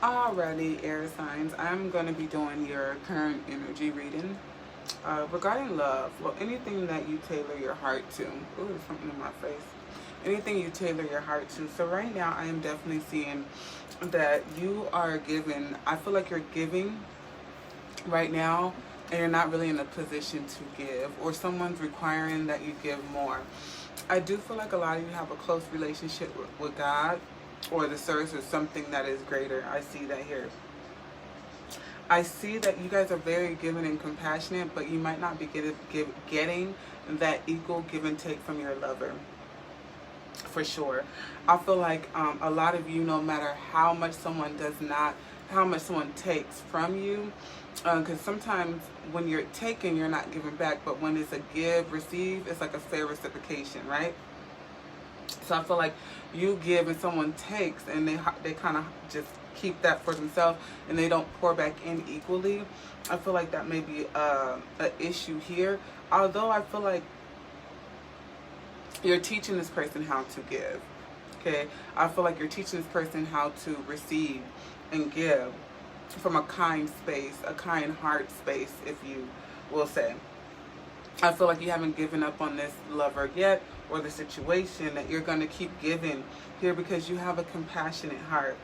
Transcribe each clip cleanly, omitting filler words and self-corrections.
Alrighty, air signs. I'm going to be doing your current energy reading regarding love. Well, anything that you tailor your heart to. Ooh, there's something in my face. Anything you tailor your heart to. So right now, I am definitely seeing that you are giving. I feel like you're giving right now, and you're not really in a position to give, or someone's requiring that you give more. I do feel like a lot of you have a close relationship with God or the source or something that is greater. I see that here. I see that you guys are very giving and compassionate, but you might not be getting that equal give and take from your lover. For sure. I feel like a lot of you, no matter how much someone how much someone takes from you, because sometimes when you're taking, you're not giving back, but when it's a give, receive, it's like a fair reciprocation, right? So I feel like you give and someone takes, and they kind of just keep that for themselves, and they don't pour back in equally. I feel like that may be an issue here. Although I feel like you're teaching this person how to give. Okay, I feel like you're teaching this person how to receive and give from a kind space, a kind heart space, if you will say. I feel like you haven't given up on this lover yet, or the situation, that you're going to keep giving here because you have a compassionate heart.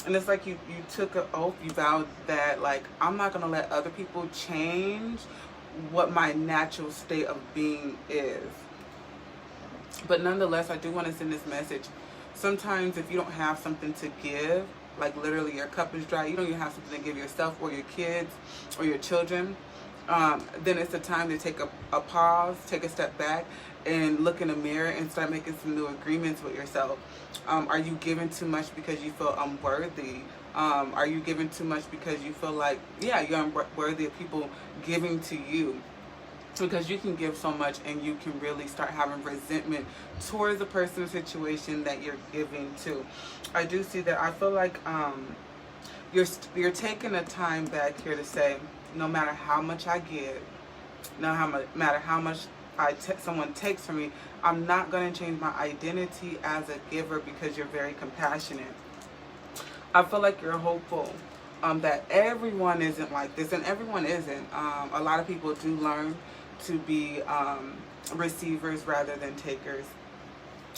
And it's like you took an oath, you vowed that, like, I'm not going to let other people change what my natural state of being is. But nonetheless, I do want to send this message. Sometimes if you don't have something to give, like literally your cup is dry, you don't even have something to give yourself or your kids or your children, then it's the time to take a pause, take a step back, and look in the mirror and start making some new agreements with yourself. Are you giving too much because you feel unworthy? Are you giving too much because you feel like, yeah, you're unworthy of people giving to you? Because you can give so much and you can really start having resentment towards the person or situation that you're giving to. I do see that. I feel like you're taking a time back here to say, no matter how much I give, no matter how much someone takes from me, I'm not going to change my identity as a giver because you're very compassionate. I feel like you're hopeful that everyone isn't like this, and everyone isn't. A lot of people do learn to be receivers rather than takers.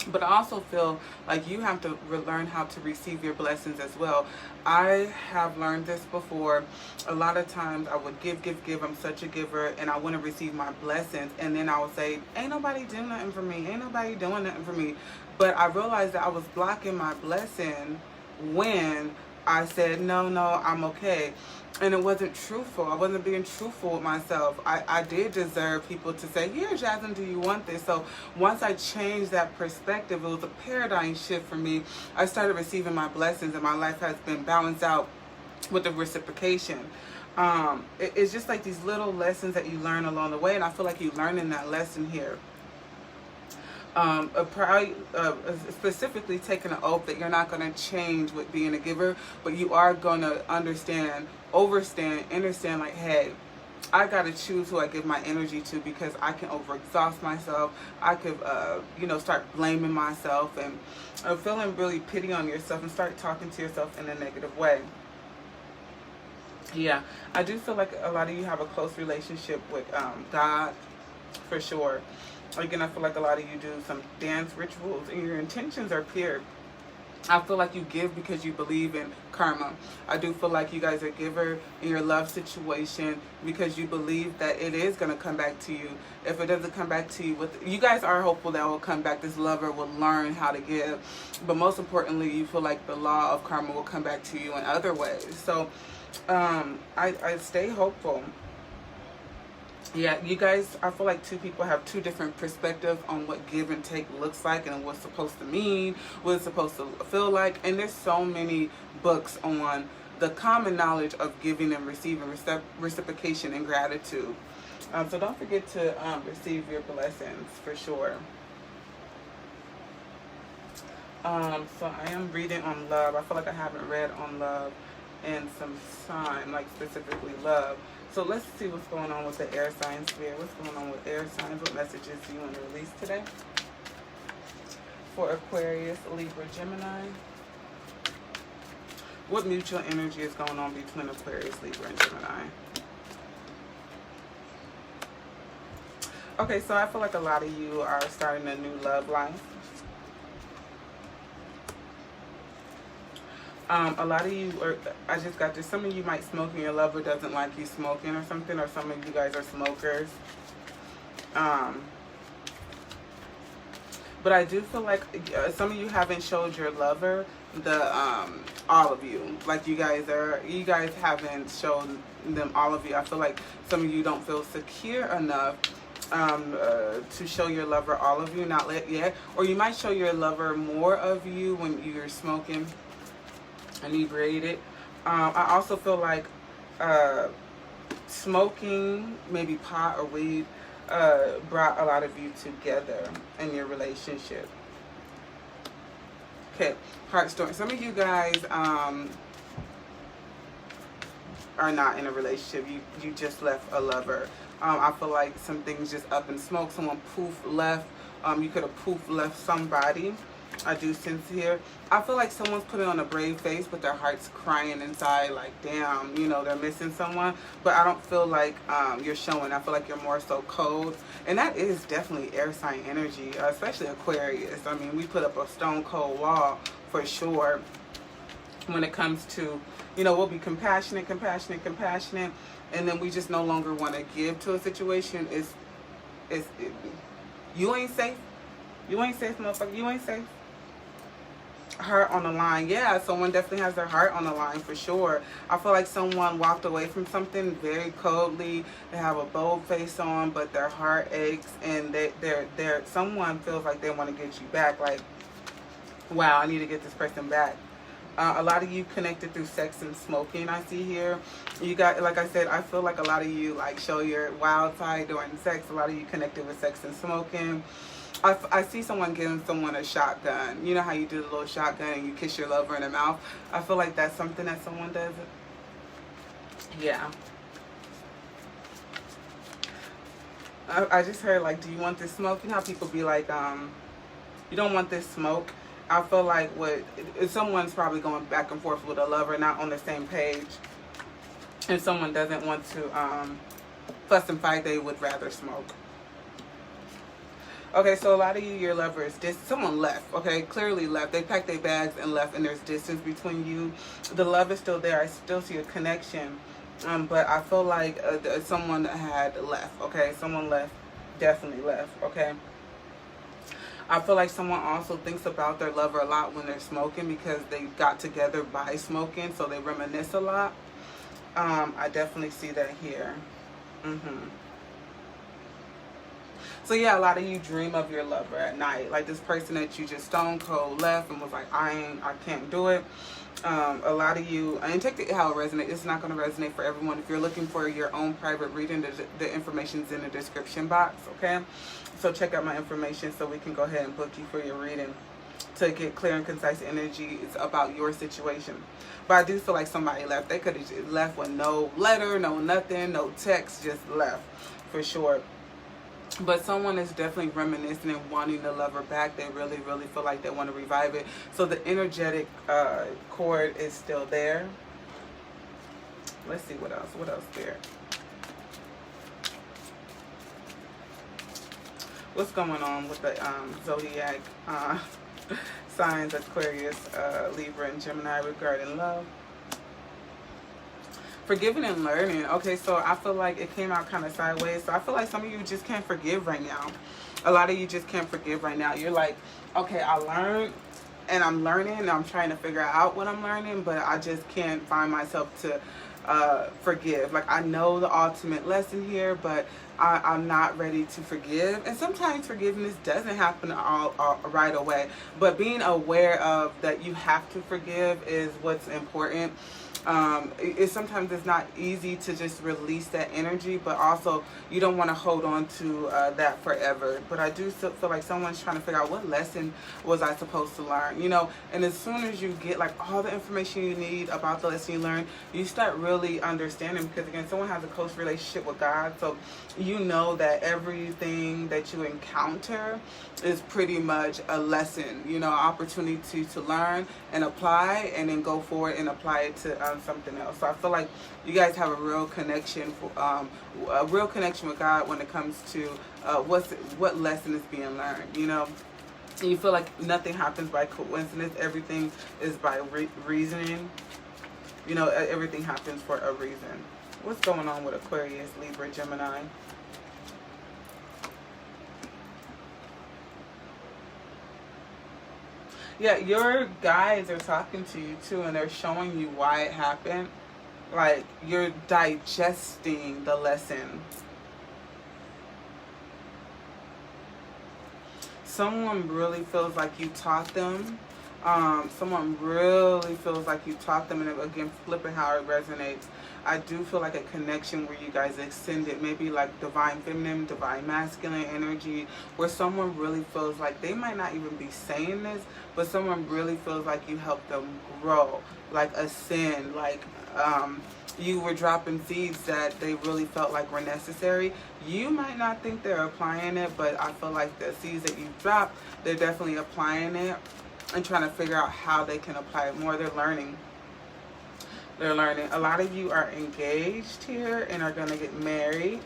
But I also feel like you have to learn how to receive your blessings as well. I have learned this before. A lot of times I would give. I'm such a giver, and I want to receive my blessings. And then I would say, ain't nobody doing nothing for me. Ain't nobody doing nothing for me. But I realized that I was blocking my blessing when I said, no, I'm okay. And it wasn't truthful. I wasn't being truthful with myself. I did deserve people to say, here, Jasmine, do you want this? So once I changed that perspective, it was a paradigm shift for me. I started receiving my blessings, and my life has been balanced out with the reciprocation. It's just like these little lessons that you learn along the way, and I feel like you're learning that lesson here. Specifically taking an oath that you're not going to change with being a giver, but you are going to understand, like, hey, I got to choose who I give my energy to, because I can overexhaust myself. I could, start blaming myself and feeling really pity on yourself and start talking to yourself in a negative way. Yeah, I do feel like a lot of you have a close relationship with God, for sure. Again, I feel like a lot of you do some dance rituals, and your intentions are pure. I feel like you give because you believe in karma. I do feel like you guys are a giver in your love situation because you believe that it is going to come back to you. If it doesn't come back to you, you guys are hopeful that it will come back. This lover will learn how to give. But most importantly, you feel like the law of karma will come back to you in other ways. So I stay hopeful. Yeah, you guys, I feel like two people have two different perspectives on what give and take looks like, and what's supposed to mean, what it's supposed to feel like. And there's so many books on the common knowledge of giving and receiving, reciprocation and gratitude. So don't forget to receive your blessings, for sure. So I am reading on love. I feel like I haven't read on love in some time, like specifically love. So let's see what's going on with the air signs here. What's going on with air signs? What messages do you want to release today? For Aquarius, Libra, Gemini. What mutual energy is going on between Aquarius, Libra, and Gemini? Okay, so I feel like a lot of you are starting a new love life. A lot of you are, I just got this, some of you might smoke and your lover doesn't like you smoking or something, or some of you guys are smokers. But I do feel like some of you haven't showed your lover all of you. Like you guys haven't shown them all of you. I feel like some of you don't feel secure enough to show your lover all of you, not yet. Or you might show your lover more of you when you're smoking, inebriated. I also feel like smoking, maybe pot or weed, brought a lot of you together in your relationship. Okay, heart story. Some of you guys are not in a relationship. You just left a lover. I feel like some things just up in smoke. Someone poof left. You could have poof left somebody. I do sense here. I feel like someone's putting on a brave face, but their heart's crying inside like, damn, you know, they're missing someone. But I don't feel like you're showing. I feel like you're more so cold. And that is definitely air sign energy, especially Aquarius. I mean, we put up a stone cold wall for sure when it comes to, you know, we'll be compassionate, and then we just no longer want to give to a situation. You ain't safe. You ain't safe, motherfucker. You ain't safe. Heart on the line. Yeah, someone definitely has their heart on the line for sure. I feel like someone walked away from something very coldly. They have a bold face on, but their heart aches, and someone feels like they want to get you back. Like, wow, I need to get this person back. A lot of you connected through sex and smoking, I see here. You got, like I said, I feel like a lot of you like show your wild side during sex. A lot of you connected with sex and smoking. I see someone giving someone a shotgun. You know how you do the little shotgun and you kiss your lover in the mouth? I feel like that's something that someone does. Yeah. I just heard, like, do you want this smoke? You know how people be like, you don't want this smoke? I feel like someone's probably going back and forth with a lover, not on the same page. And someone doesn't want to fuss and fight, they would rather smoke. Okay, so a lot of you, your lover is someone left, okay? Clearly left. They packed their bags and left, and there's distance between you. The love is still there. I still see a connection. But I feel like someone had left, okay? Someone left, definitely left, okay? I feel like someone also thinks about their lover a lot when they're smoking because they got together by smoking, so they reminisce a lot. I definitely see that here. So yeah, a lot of you dream of your lover at night, like this person that you just stone cold left and was like, I can't do it. A lot of you, and take it how it resonates. It's not going to resonate for everyone. If you're looking for your own private reading, the information's in the description box, okay? So check out my information so we can go ahead and book you for your reading to get clear and concise energy. It's about your situation. But I do feel like somebody left. They could have left with no letter, no nothing, no text, just left for sure. But someone is definitely reminiscing and wanting the lover back. They really, really feel like they want to revive it. So the energetic cord is still there. Let's see what else. What else there? What's going on with the zodiac signs, Aquarius, Libra, and Gemini regarding love? Forgiving and learning. Okay, so I feel like it came out kind of sideways. So I feel like some of you just can't forgive right now. A lot of you just can't forgive right now. You're like, okay, I learned and I'm learning and I'm trying to figure out what I'm learning, but I just can't find myself to forgive. Like, I know the ultimate lesson here, but I'm not ready to forgive. And sometimes forgiveness doesn't happen all right away. But being aware of that you have to forgive is what's important. Sometimes it's not easy to just release that energy, but also you don't want to hold on to that forever. But I do feel like someone's trying to figure out what lesson was I supposed to learn, you know. And as soon as you get like all the information you need about the lesson you learned, you start realizing really understanding, because again, someone has a close relationship with God, so you know that everything that you encounter is pretty much a lesson, you know, opportunity to learn and apply, and then go forward and apply it to something else. So I feel like you guys have a real connection, with God when it comes to what lesson is being learned, you know. You feel like nothing happens by coincidence. Everything is by reasoning. You know, everything happens for a reason. What's going on with Aquarius, Libra, Gemini? Yeah, your guides are talking to you too, and they're showing you why it happened. Like, you're digesting the lesson. Someone really feels like you taught them. Someone really feels like you taught them, and again, flipping how it resonates. I do feel like a connection where you guys extended, maybe like divine feminine, divine masculine energy, where someone really feels like they might not even be saying this, but someone really feels like you helped them grow, like ascend, like you were dropping seeds that they really felt like were necessary. You might not think they're applying it, but I feel like the seeds that you dropped, they're definitely applying it and trying to figure out how they can apply it more. They're learning. They're learning. A lot of you are engaged here and are going to get married.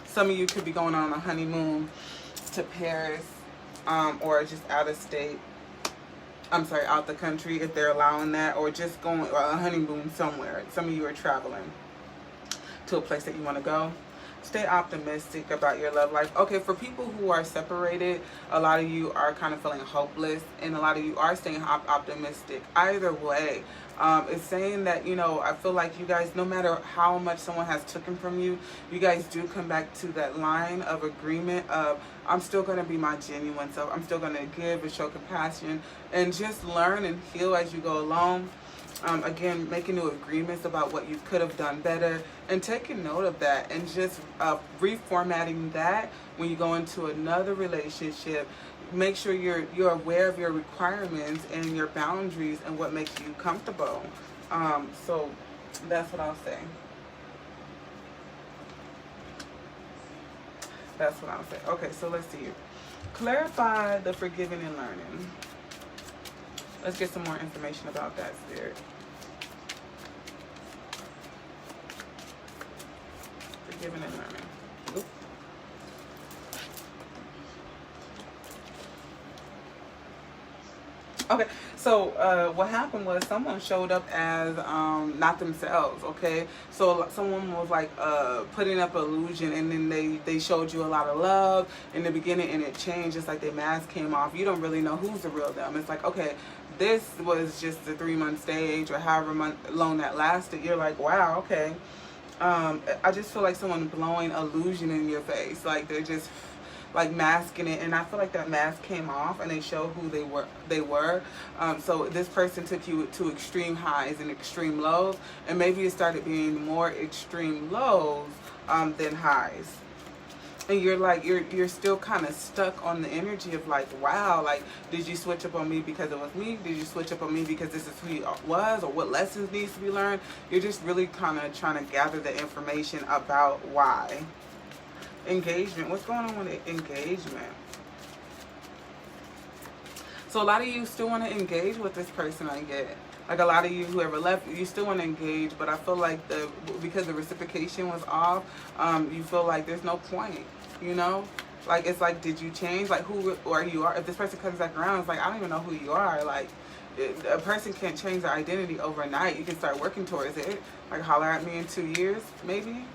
Some of you could be going on a honeymoon to Paris, or just out of state. I'm sorry, out the country, if they're allowing that, or just going a honeymoon somewhere. Some of you are traveling to a place that you want to go. Stay optimistic about your love life. Okay, for people who are separated, a lot of you are kind of feeling hopeless, and a lot of you are staying optimistic. Either way, it's saying that, you know, I feel like you guys, no matter how much someone has taken from you, you guys do come back to that line of agreement of, I'm still going to be my genuine self. I'm still going to give and show compassion and just learn and heal as you go along. Again, making new agreements about what you could have done better, and taking note of that, and just reformatting that when you go into another relationship. Make sure you're aware of your requirements and your boundaries and what makes you comfortable. So that's what I'll say. That's what I'll say. Okay, so let's see. Clarify the forgiving and learning. Let's get some more information about that, Spirit. Forgiving and learning. Oop. Okay, so what happened was someone showed up as not themselves, okay? So someone was like putting up illusion, and then they showed you a lot of love in the beginning, and it changed. It's like their mask came off. You don't really know who's the real them. It's like, okay, this was just the 3-month stage or however long that lasted. You're like, wow, okay. I just feel like someone blowing illusion in your face. Like they're just like masking it, and I feel like that mask came off and they showed who they were. So this person took you to extreme highs and extreme lows, and maybe it started being more extreme lows than highs. And you're like, you're still kind of stuck on the energy of like, wow, like, did you switch up on me because it was me? Did you switch up on me because this is who you was, or what lessons needs to be learned? You're just really kind of trying to gather the information about why. Engagement. What's going on with engagement? So a lot of you still want to engage with this person, I get. Like a lot of you, whoever left, you still want to engage, but I feel like because the reciprocation was off, you feel like there's no point, you know? Like, it's like, did you change? Like, who or you are? If this person comes back around, it's like, I don't even know who you are. Like, a person can't change their identity overnight. You can start working towards it. Like, holler at me in 2 years, maybe?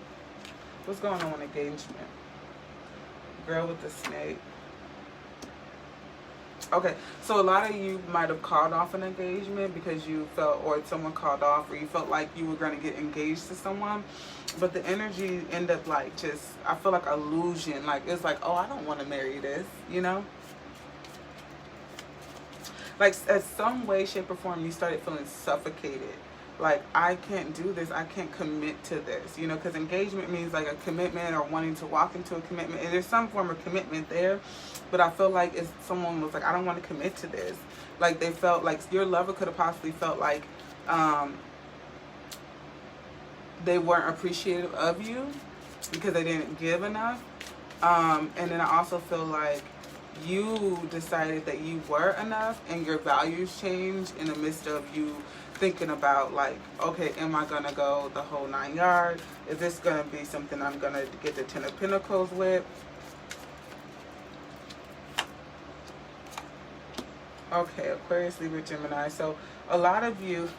What's going on with engagement? Girl with the snake. Okay, so a lot of you might have called off an engagement because you felt, or someone called off, or you felt like you were going to get engaged to someone, but the energy ended up like just, I feel like illusion. Like, it's like, oh, I don't want to marry this, you know? Like, in some way, shape, or form, you started feeling suffocated. Like, I can't do this. I can't commit to this, you know, because engagement means like a commitment or wanting to walk into a commitment. And there's some form of commitment there, but I feel like if someone was like, I don't want to commit to this. Like, they felt like your lover could have possibly felt like They weren't appreciative of you because they didn't give enough. And then I also feel like you decided that you were enough, and your values changed in the midst of you thinking about, like, okay, am I gonna go the whole 9 yards? Is this gonna be something I'm gonna get the 10 of Pentacles with? Okay, Aquarius, Libra, Gemini. So a lot of you,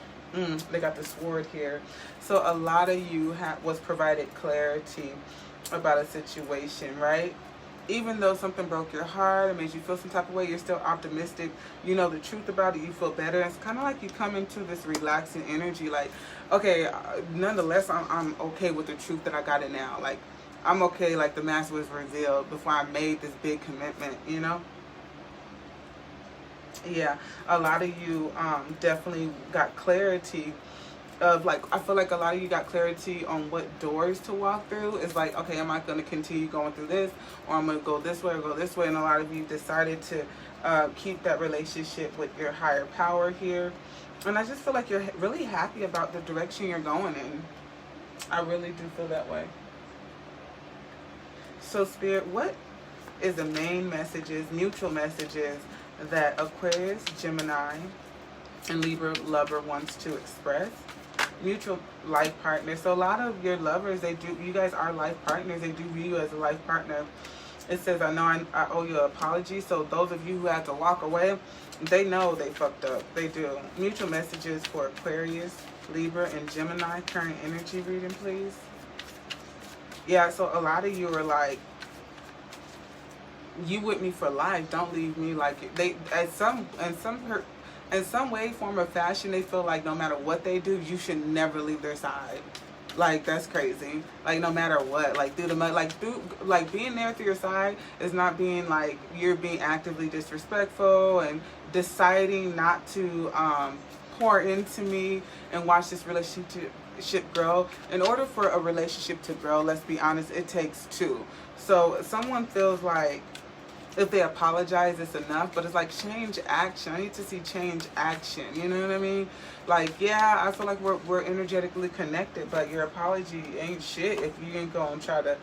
they got the sword here. So a lot of you was provided clarity about a situation, right? Even though something broke your heart, it made you feel some type of way, you're still optimistic. You know the truth about it, you feel better. It's kind of like you come into this relaxing energy, like, okay, nonetheless, I'm okay with the truth that I got it now. Like, I'm okay, like the mask was revealed before I made this big commitment, you know? Yeah, a lot of you definitely got clarity of, like, I feel like a lot of you got clarity on what doors to walk through. It's like, okay, am I going to continue going through this, or I'm going to go this way or go this way? And a lot of you decided to keep that relationship with your higher power here. And I just feel like you're really happy about the direction you're going in. I really do feel that way. So, Spirit, what is the main messages, mutual messages, that Aquarius, Gemini, and Libra lover wants to express? Mutual life partner. So a lot of your lovers, you guys are life partners. They do view you as a life partner. It says, I know I owe you an apology. So those of you who had to walk away, they know they fucked up. They do. Mutual messages for Aquarius, Libra, and Gemini. Current energy reading, please. Yeah, so a lot of you are like, you with me for life, don't leave me. Like, they in some way, form, or fashion, they feel like no matter what they do, you should never leave their side. Like, that's crazy. Like, no matter what, like being there through your side is not being like you're being actively disrespectful and deciding not to pour into me and watch this relationship grow. In order for a relationship to grow, let's be honest, it takes two. So someone feels like if they apologize, it's enough, but it's like change action. I need to see change action. You know what I mean? Like, yeah, I feel like we're energetically connected, but your apology ain't shit if you ain't gonna try to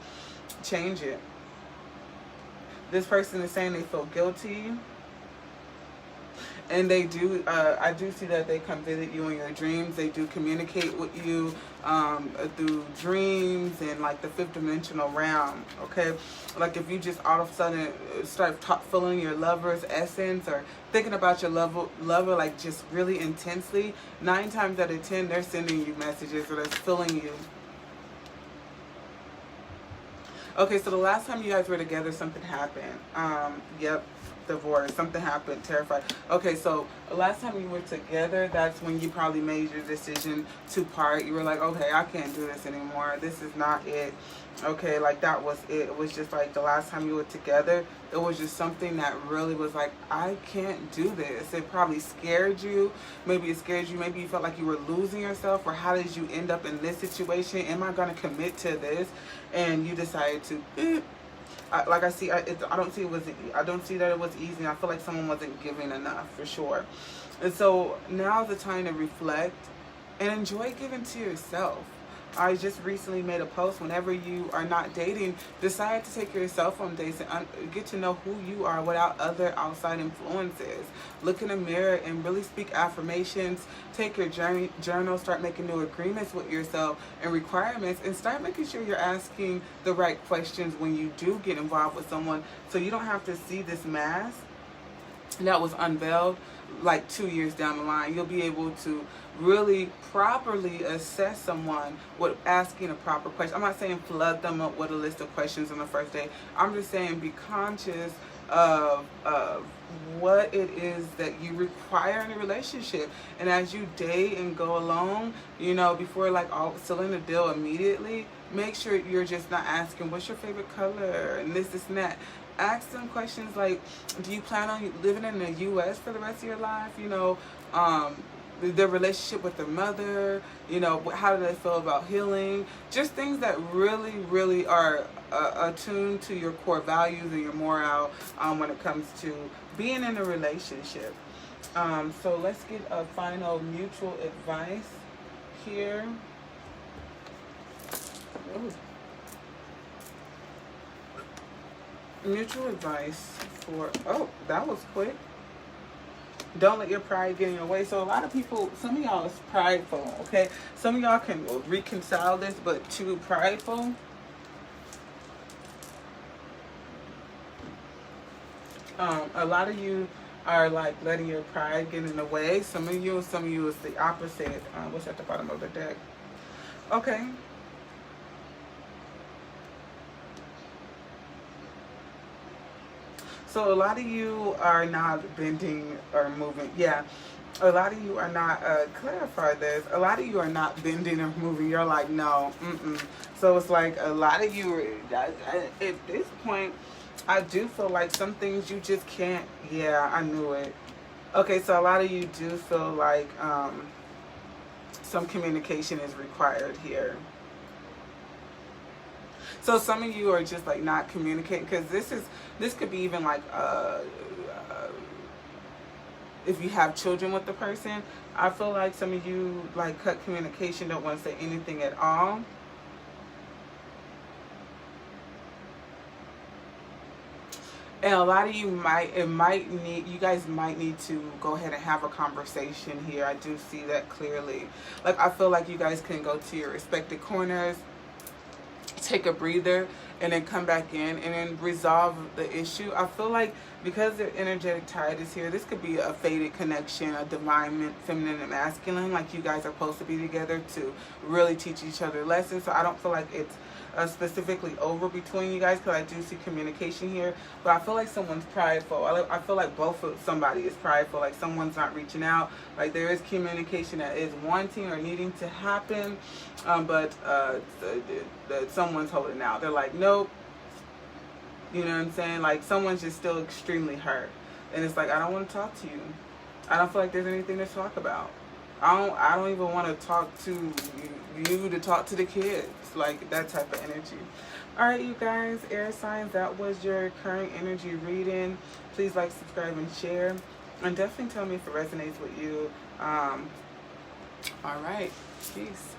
change it. This person is saying they feel guilty. And they do, I do see that they come visit you in your dreams. They do communicate with you through dreams and like the fifth dimensional realm, okay? Like if you just all of a sudden start feeling your lover's essence or thinking about your lover like just really intensely, 9 times out of 10, they're sending you messages or they're feeling you. Okay, so the last time you guys were together, something happened. Yep. Divorce, something happened, terrified. Okay, so the last time you were together, that's when you probably made your decision to part. You were like, okay, I can't do this anymore. This is not it. Okay, like that was it. It was just like the last time you were together, it was just something that really was like, I can't do this. It probably scared you. Maybe it scared you. Maybe you felt like you were losing yourself, or how did you end up in this situation? Am I going to commit to this? And you decided to I don't see that it was easy. I feel like someone wasn't giving enough, for sure. And so now's the time to reflect and enjoy giving to yourself. I just recently made a post, whenever you are not dating, decide to take yourself on dates and get to know who you are without other outside influences. Look in the mirror and really speak affirmations. Take your journal, start making new agreements with yourself and requirements, and start making sure you're asking the right questions when you do get involved with someone, so you don't have to see this mask that was unveiled like 2 years down the line. You'll be able to really properly assess someone with asking a proper question. I'm not saying flood them up with a list of questions on the first day. I'm just saying be conscious of what it is that you require in a relationship. And as you date and go along, you know, before like all sealing the deal immediately, make sure you're just not asking, what's your favorite color and this and that. Ask them questions like, do you plan on living in the U.S. for the rest of your life? You know, their relationship with their mother, you know, how do they feel about healing? Just things that really, really are attuned to your core values and your morale when it comes to being in a relationship. So let's get a final mutual advice here. Ooh. Mutual advice for, oh, that was quick. Don't let your pride get in your way. So a lot of people, some of y'all is prideful, okay? Some of y'all can reconcile this, but too prideful. A lot of you are like letting your pride get in the way. Some of you is the opposite. What's at the bottom of the deck? Okay. So a lot of you are not bending or moving. Yeah. A lot of you are not, clarify this, a lot of you are not bending or moving. You're like, no, So it's like a lot of you, at this point, I do feel like some things you just can't, yeah, I knew it. Okay, so a lot of you do feel like some communication is required here. So some of you are just like not communicating, because this could be even like if you have children with the person. I feel like some of you like cut communication, don't want to say anything at all. And a lot of you you guys might need to go ahead and have a conversation here. I do see that clearly. Like, I feel like you guys can go to your respective corners, take a breather, and then come back in and then resolve the issue. I feel like because the energetic tide is here, this could be a fated connection, a divine feminine and masculine. Like, you guys are supposed to be together to really teach each other lessons. So I don't feel like it's specifically over between you guys, because I do see communication here. But I feel like someone's prideful. I feel like somebody is prideful. Like, someone's not reaching out. Like, there is communication that is wanting or needing to happen, but someone's holding out. They're like, nope. You know what I'm saying? Like, someone's just still extremely hurt, and it's like, I don't want to talk to you. I don't feel like there's anything to talk about. I don't even want to talk to you to talk to the kids. Like, that type of energy. All right, you guys, air signs, that was your current energy reading. Please like, subscribe, and share, and definitely tell me if it resonates with you. All right, peace.